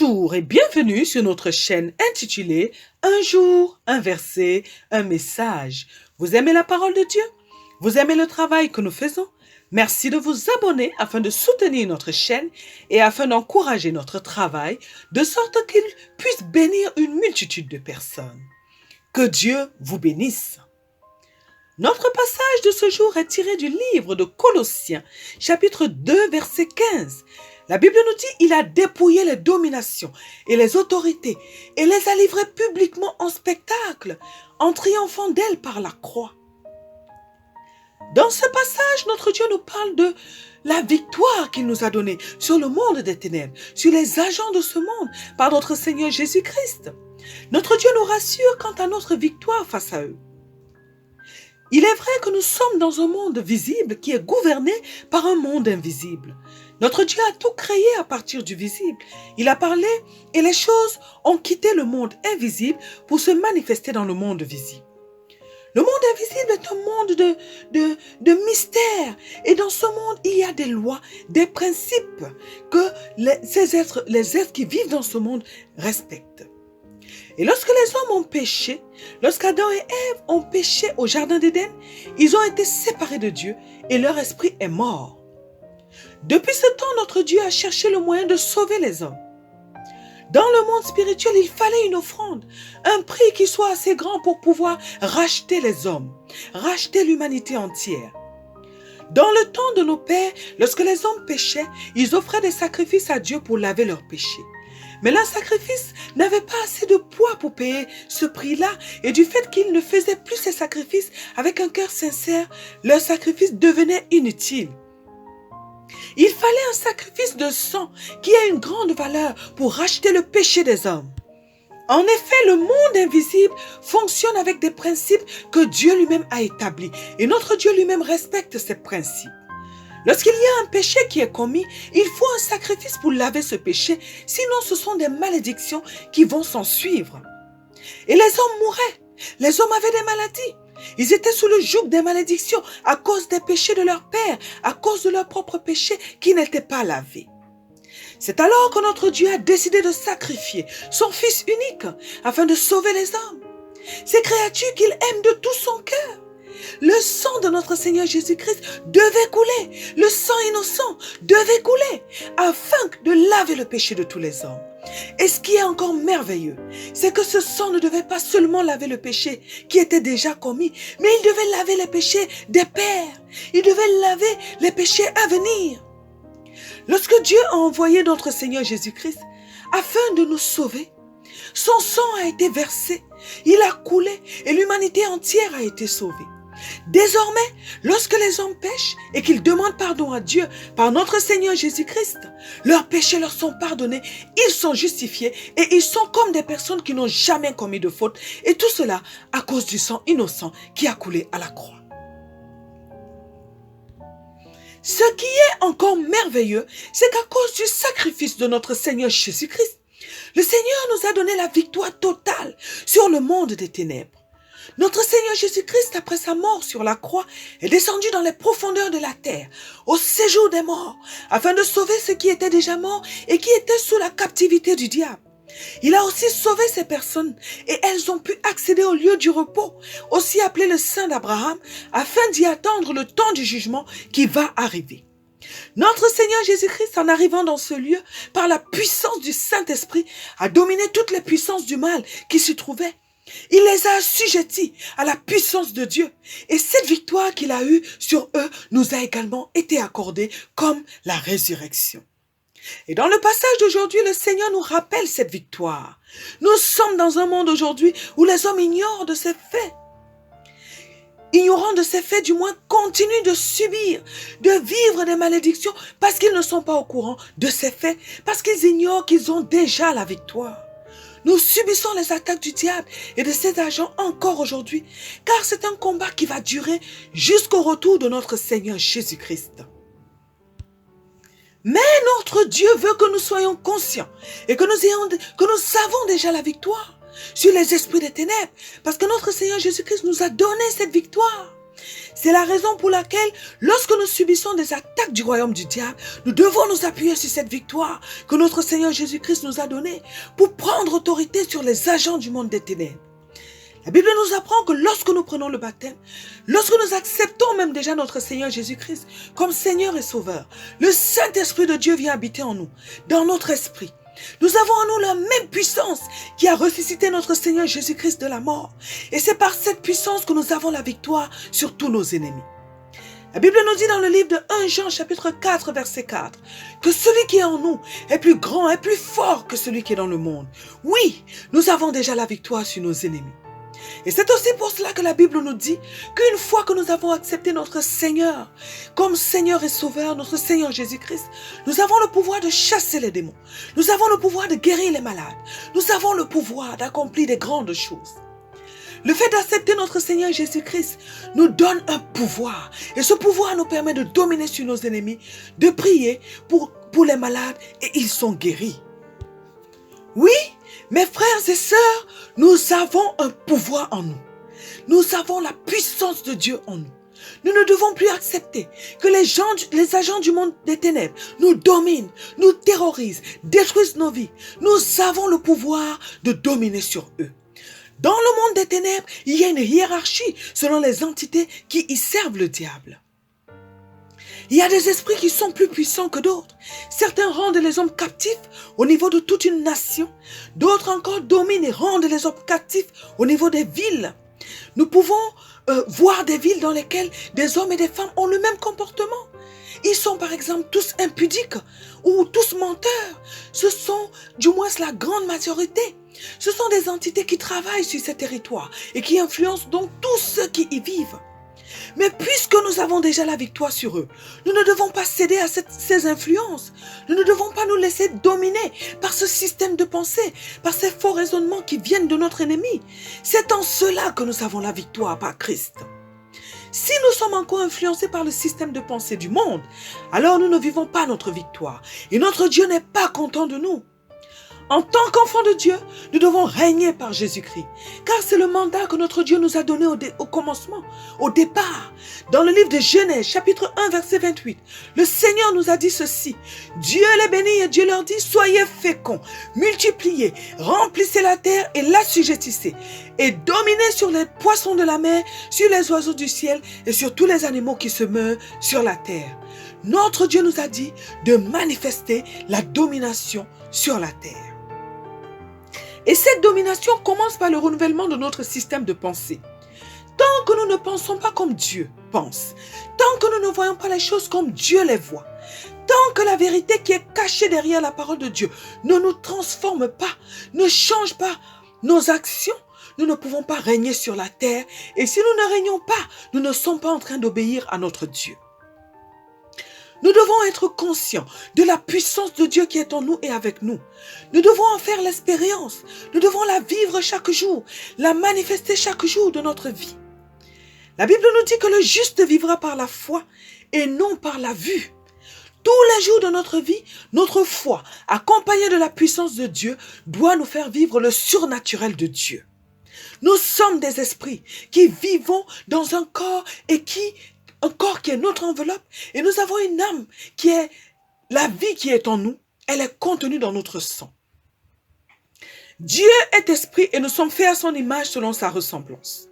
Bonjour et bienvenue sur notre chaîne intitulée Un jour, un verset, un message. Vous aimez la parole de Dieu? Vous aimez le travail que nous faisons? Merci de vous abonner afin de soutenir notre chaîne et afin d'encourager notre travail de sorte qu'il puisse bénir une multitude de personnes. Que Dieu vous bénisse. Notre passage de ce jour est tiré du livre de Colossiens, chapitre 2, verset 15. La Bible nous dit qu'il a dépouillé les dominations et les autorités et les a livrées publiquement en spectacle, en triomphant d'elles par la croix. Dans ce passage, notre Dieu nous parle de la victoire qu'il nous a donnée sur le monde des ténèbres, sur les agents de ce monde, par notre Seigneur Jésus-Christ. Notre Dieu nous rassure quant à notre victoire face à eux. Il est vrai que nous sommes dans un monde visible qui est gouverné par un monde invisible. Notre Dieu a tout créé à partir du visible. Il a parlé et les choses ont quitté le monde invisible pour se manifester dans le monde visible. Le monde invisible est un monde de mystère. Et dans ce monde, il y a des lois, des principes que les êtres qui vivent dans ce monde respectent. Et lorsque les hommes ont péché, lorsqu'Adam et Ève ont péché au jardin d'Éden, ils ont été séparés de Dieu et leur esprit est mort. Depuis ce temps, notre Dieu a cherché le moyen de sauver les hommes. Dans le monde spirituel, il fallait une offrande, un prix qui soit assez grand pour pouvoir racheter les hommes, racheter l'humanité entière. Dans le temps de nos pères, lorsque les hommes péchaient, ils offraient des sacrifices à Dieu pour laver leurs péchés. Mais leur sacrifice n'avait pas assez de poids pour payer ce prix-là, et du fait qu'ils ne faisaient plus ces sacrifices avec un cœur sincère, leur sacrifice devenait inutile. Il fallait un sacrifice de sang qui a une grande valeur pour racheter le péché des hommes. En effet, le monde invisible fonctionne avec des principes que Dieu lui-même a établis, et notre Dieu lui-même respecte ces principes. Lorsqu'il y a un péché qui est commis, il faut un sacrifice pour laver ce péché, sinon ce sont des malédictions qui vont s'en suivre. Et les hommes mouraient, les hommes avaient des maladies. Ils étaient sous le joug des malédictions à cause des péchés de leur père, à cause de leurs propres péchés qui n'étaient pas lavés. C'est alors que notre Dieu a décidé de sacrifier son Fils unique afin de sauver les hommes. Ces créatures qu'il aime de tout son cœur. Le sang de notre Seigneur Jésus-Christ devait couler, le sang innocent devait couler afin de laver le péché de tous les hommes. Et ce qui est encore merveilleux, c'est que ce sang ne devait pas seulement laver le péché qui était déjà commis, mais il devait laver les péchés des pères, il devait laver les péchés à venir. Lorsque Dieu a envoyé notre Seigneur Jésus-Christ afin de nous sauver, son sang a été versé, il a coulé et l'humanité entière a été sauvée. Désormais, lorsque les hommes pêchent et qu'ils demandent pardon à Dieu par notre Seigneur Jésus-Christ, leurs péchés leur sont pardonnés, ils sont justifiés et ils sont comme des personnes qui n'ont jamais commis de faute. Et tout cela à cause du sang innocent qui a coulé à la croix. Ce qui est encore merveilleux, c'est qu'à cause du sacrifice de notre Seigneur Jésus-Christ, le Seigneur nous a donné la victoire totale sur le monde des ténèbres. Notre Seigneur Jésus-Christ, après sa mort sur la croix, est descendu dans les profondeurs de la terre, au séjour des morts, afin de sauver ceux qui étaient déjà morts et qui étaient sous la captivité du diable. Il a aussi sauvé ces personnes et elles ont pu accéder au lieu du repos, aussi appelé le sein d'Abraham, afin d'y attendre le temps du jugement qui va arriver. Notre Seigneur Jésus-Christ, en arrivant dans ce lieu, par la puissance du Saint-Esprit, a dominé toutes les puissances du mal qui s'y trouvaient. Il les a assujettis à la puissance de Dieu. Et cette victoire qu'il a eue sur eux nous a également été accordée comme la résurrection. Et dans le passage d'aujourd'hui, le Seigneur nous rappelle cette victoire. Nous sommes dans un monde aujourd'hui où les hommes ignorent de ces faits. Ignorant de ces faits, du moins, continuent de subir, de vivre des malédictions parce qu'ils ne sont pas au courant de ces faits, parce qu'ils ignorent qu'ils ont déjà la victoire. Nous subissons les attaques du diable et de ses agents encore aujourd'hui, car c'est un combat qui va durer jusqu'au retour de notre Seigneur Jésus-Christ. Mais notre Dieu veut que nous soyons conscients et que nous avons déjà la victoire sur les esprits des ténèbres, parce que notre Seigneur Jésus-Christ nous a donné cette victoire. C'est la raison pour laquelle, lorsque nous subissons des attaques du royaume du diable, nous devons nous appuyer sur cette victoire que notre Seigneur Jésus-Christ nous a donnée pour prendre autorité sur les agents du monde des ténèbres. La Bible nous apprend que lorsque nous prenons le baptême, lorsque nous acceptons même déjà notre Seigneur Jésus-Christ comme Seigneur et Sauveur, le Saint-Esprit de Dieu vient habiter en nous, dans notre esprit. Nous avons en nous la même puissance qui a ressuscité notre Seigneur Jésus-Christ de la mort. Et c'est par cette puissance que nous avons la victoire sur tous nos ennemis. La Bible nous dit dans le livre de 1 Jean chapitre 4 verset 4 que celui qui est en nous est plus grand et plus fort que celui qui est dans le monde. Oui, nous avons déjà la victoire sur nos ennemis. Et c'est aussi pour cela que la Bible nous dit qu'une fois que nous avons accepté notre Seigneur comme Seigneur et Sauveur, notre Seigneur Jésus-Christ, nous avons le pouvoir de chasser les démons. Nous avons le pouvoir de guérir les malades. Nous avons le pouvoir d'accomplir des grandes choses. Le fait d'accepter notre Seigneur Jésus-Christ nous donne un pouvoir. Et ce pouvoir nous permet de dominer sur nos ennemis, de prier pour les malades et ils sont guéris. Oui, mes frères et sœurs, nous avons un pouvoir en nous. Nous avons la puissance de Dieu en nous. Nous ne devons plus accepter que les agents du monde des ténèbres nous dominent, nous terrorisent, détruisent nos vies. Nous avons le pouvoir de dominer sur eux. Dans le monde des ténèbres, il y a une hiérarchie selon les entités qui y servent le diable. Il y a des esprits qui sont plus puissants que d'autres. Certains rendent les hommes captifs au niveau de toute une nation. D'autres encore dominent et rendent les hommes captifs au niveau des villes. Nous pouvons voir des villes dans lesquelles des hommes et des femmes ont le même comportement. Ils sont par exemple tous impudiques ou tous menteurs. Ce sont du moins la grande majorité. Ce sont des entités qui travaillent sur ces territoires et qui influencent donc tous ceux qui y vivent. Mais puisque nous avons déjà la victoire sur eux, nous ne devons pas céder à ces influences. Nous ne devons pas nous laisser dominer par ce système de pensée, par ces faux raisonnements qui viennent de notre ennemi. C'est en cela que nous avons la victoire par Christ. Si nous sommes encore influencés par le système de pensée du monde, alors nous ne vivons pas notre victoire et notre Dieu n'est pas content de nous. En tant qu'enfants de Dieu, nous devons régner par Jésus-Christ. Car c'est le mandat que notre Dieu nous a donné au commencement, au départ. Dans le livre de Genèse, chapitre 1, verset 28, le Seigneur nous a dit ceci. Dieu les bénit et Dieu leur dit, soyez féconds, multipliez, remplissez la terre et l'assujettissez. Et dominez sur les poissons de la mer, sur les oiseaux du ciel et sur tous les animaux qui se meuvent sur la terre. Notre Dieu nous a dit de manifester la domination sur la terre. Et cette domination commence par le renouvellement de notre système de pensée. Tant que nous ne pensons pas comme Dieu pense, tant que nous ne voyons pas les choses comme Dieu les voit, tant que la vérité qui est cachée derrière la parole de Dieu ne nous transforme pas, ne change pas nos actions, nous ne pouvons pas régner sur la terre. Et si nous ne régnons pas, nous ne sommes pas en train d'obéir à notre Dieu. Nous devons être conscients de la puissance de Dieu qui est en nous et avec nous. Nous devons en faire l'expérience. Nous devons la vivre chaque jour, la manifester chaque jour de notre vie. La Bible nous dit que le juste vivra par la foi et non par la vue. Tous les jours de notre vie, notre foi, accompagnée de la puissance de Dieu, doit nous faire vivre le surnaturel de Dieu. Nous sommes des esprits qui vivons dans un corps un corps qui est notre enveloppe et nous avons une âme qui est la vie qui est en nous. Elle est contenue dans notre sang. Dieu est esprit et nous sommes faits à son image selon sa ressemblance.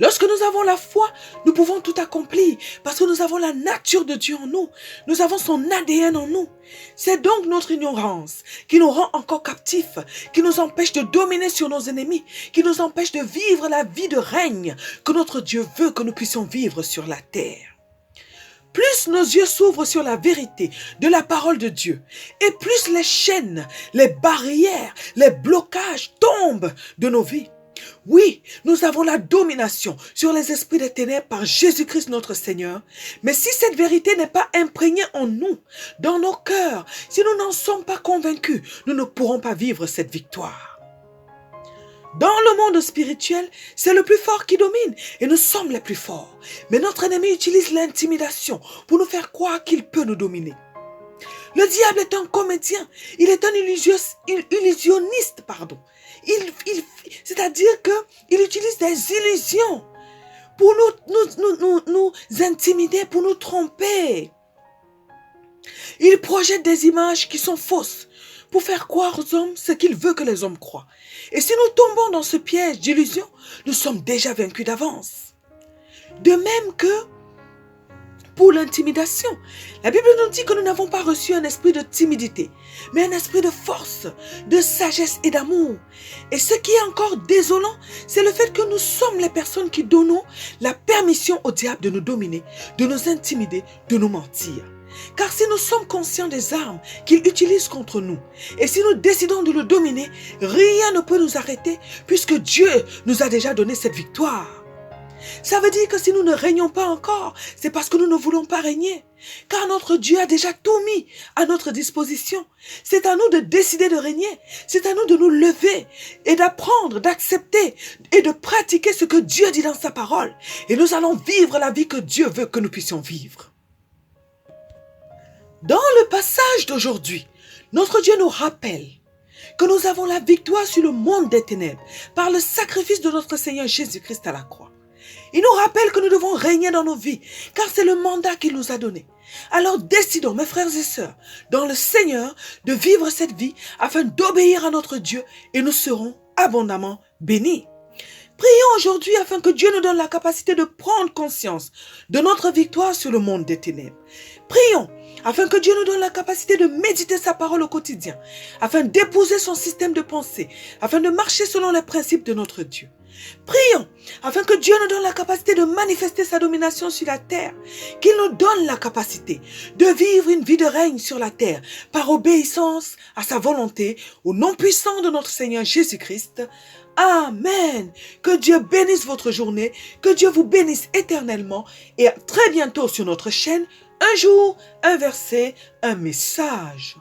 Lorsque nous avons la foi, nous pouvons tout accomplir parce que nous avons la nature de Dieu en nous. Nous avons son ADN en nous. C'est donc notre ignorance qui nous rend encore captifs, qui nous empêche de dominer sur nos ennemis, qui nous empêche de vivre la vie de règne que notre Dieu veut que nous puissions vivre sur la terre. Plus nos yeux s'ouvrent sur la vérité de la parole de Dieu, et plus les chaînes, les barrières, les blocages tombent de nos vies. Oui, nous avons la domination sur les esprits des ténèbres par Jésus-Christ notre Seigneur. Mais si cette vérité n'est pas imprégnée en nous, dans nos cœurs, si nous n'en sommes pas convaincus, nous ne pourrons pas vivre cette victoire. Dans le monde spirituel, c'est le plus fort qui domine et nous sommes les plus forts. Mais notre ennemi utilise l'intimidation pour nous faire croire qu'il peut nous dominer. Le diable est un comédien, il est un illusionniste. C'est-à-dire qu'il utilise des illusions pour nous intimider, pour nous tromper. Il projette des images qui sont fausses pour faire croire aux hommes ce qu'il veut que les hommes croient. Et si nous tombons dans ce piège d'illusion, nous sommes déjà vaincus d'avance. De même que pour l'intimidation, la Bible nous dit que nous n'avons pas reçu un esprit de timidité, mais un esprit de force, de sagesse et d'amour. Et ce qui est encore désolant, c'est le fait que nous sommes les personnes qui donnons la permission au diable de nous dominer, de nous intimider, de nous mentir. Car si nous sommes conscients des armes qu'il utilise contre nous, et si nous décidons de le dominer, rien ne peut nous arrêter, puisque Dieu nous a déjà donné cette victoire. Ça veut dire que si nous ne régnons pas encore, c'est parce que nous ne voulons pas régner. Car notre Dieu a déjà tout mis à notre disposition. C'est à nous de décider de régner. C'est à nous de nous lever et d'apprendre, d'accepter et de pratiquer ce que Dieu dit dans sa parole. Et nous allons vivre la vie que Dieu veut que nous puissions vivre. Dans le passage d'aujourd'hui, notre Dieu nous rappelle que nous avons la victoire sur le monde des ténèbres par le sacrifice de notre Seigneur Jésus-Christ à la croix. Il nous rappelle que nous devons régner dans nos vies, car c'est le mandat qu'il nous a donné. Alors décidons, mes frères et sœurs, dans le Seigneur, de vivre cette vie afin d'obéir à notre Dieu et nous serons abondamment bénis. Prions aujourd'hui afin que Dieu nous donne la capacité de prendre conscience de notre victoire sur le monde des ténèbres. Prions afin que Dieu nous donne la capacité de méditer sa parole au quotidien, afin d'épouser son système de pensée, afin de marcher selon les principes de notre Dieu. Prions afin que Dieu nous donne la capacité de manifester sa domination sur la terre, qu'il nous donne la capacité de vivre une vie de règne sur la terre par obéissance à sa volonté, au nom puissant de notre Seigneur Jésus-Christ. Amen. Que Dieu bénisse votre journée, que Dieu vous bénisse éternellement et à très bientôt sur notre chaîne. Un jour, un verset, un message.